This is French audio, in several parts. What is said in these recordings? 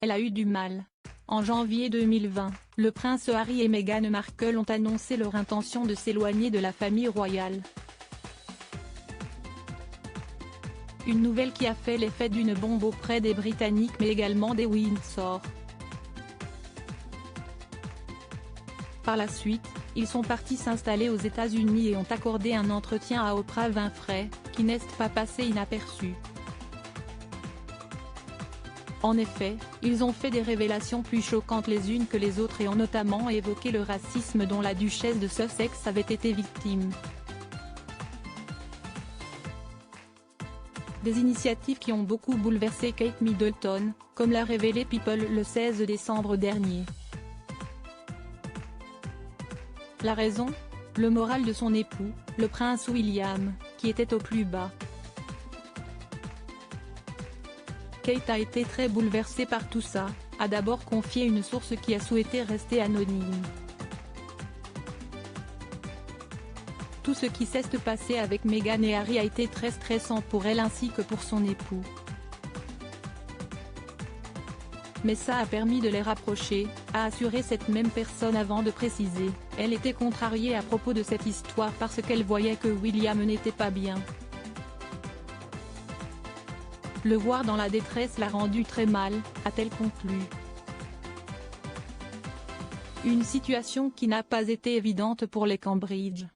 elle a eu du mal. En janvier 2020, le prince Harry et Meghan Markle ont annoncé leur intention de s'éloigner de la famille royale. Une nouvelle qui a fait l'effet d'une bombe auprès des Britanniques mais également des Windsor. Par la suite, ils sont partis s'installer aux États-Unis et ont accordé un entretien à Oprah Winfrey, qui n'est pas passé inaperçu. En effet, ils ont fait des révélations plus choquantes les unes que les autres et ont notamment évoqué le racisme dont la duchesse de Sussex avait été victime. Des initiatives qui ont beaucoup bouleversé Kate Middleton, comme l'a révélé People le 16 décembre dernier. La raison ? Le moral de son époux, le prince William, qui était au plus bas. Kate a été très bouleversée par tout ça, a d'abord confié une source qui a souhaité rester anonyme. Tout ce qui s'est passé avec Meghan et Harry a été très stressant pour elle ainsi que pour son époux. Mais ça a permis de les rapprocher, a assuré cette même personne avant de préciser, elle était contrariée à propos de cette histoire parce qu'elle voyait que William n'était pas bien. Le voir dans la détresse l'a rendu très mal, a-t-elle conclu. Une situation qui n'a pas été évidente pour les Cambridge.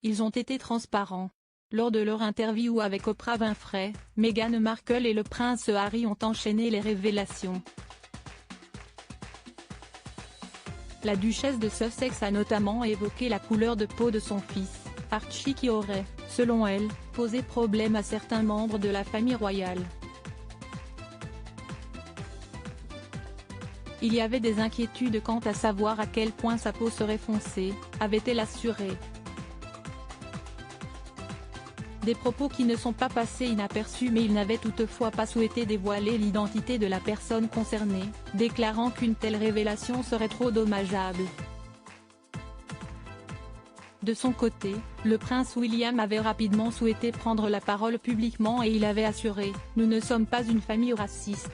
Ils ont été transparents. Lors de leur interview avec Oprah Winfrey, Meghan Markle et le prince Harry ont enchaîné les révélations. La duchesse de Sussex a notamment évoqué la couleur de peau de son fils, Archie qui aurait, selon elle, posé problème à certains membres de la famille royale. Il y avait des inquiétudes quant à savoir à quel point sa peau serait foncée, avait-elle assuré. Des propos qui ne sont pas passés inaperçus mais il n'avait toutefois pas souhaité dévoiler l'identité de la personne concernée, déclarant qu'une telle révélation serait trop dommageable. De son côté, le prince William avait rapidement souhaité prendre la parole publiquement et il avait assuré « Nous ne sommes pas une famille raciste ».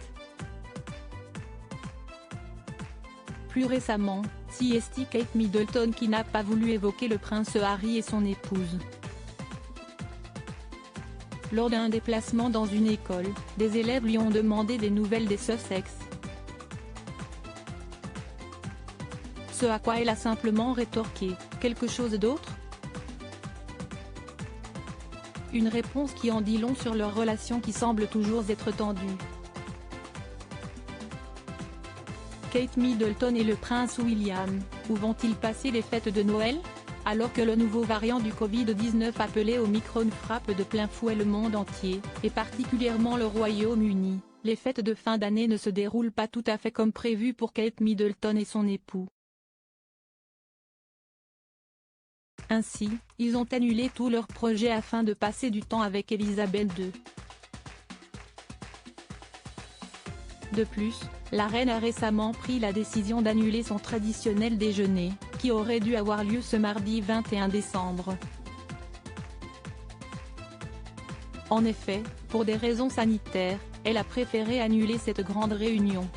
Plus récemment, c'est Kate Middleton qui n'a pas voulu évoquer le prince Harry et son épouse. Lors d'un déplacement dans une école, des élèves lui ont demandé des nouvelles des Sussex. Ce à quoi elle a simplement rétorqué « Quelque chose d'autre ?» Une réponse qui en dit long sur leur relation qui semble toujours être tendue. Kate Middleton et le prince William, où vont-ils passer les fêtes de Noël ? Alors que le nouveau variant du Covid-19 appelé Omicron frappe de plein fouet le monde entier, et particulièrement le Royaume-Uni, les fêtes de fin d'année ne se déroulent pas tout à fait comme prévu pour Kate Middleton et son époux. Ainsi, ils ont annulé tous leurs projets afin de passer du temps avec Elisabeth II. De plus, la reine a récemment pris la décision d'annuler son traditionnel déjeuner, qui aurait dû avoir lieu ce mardi 21 décembre. En effet, pour des raisons sanitaires, elle a préféré annuler cette grande réunion.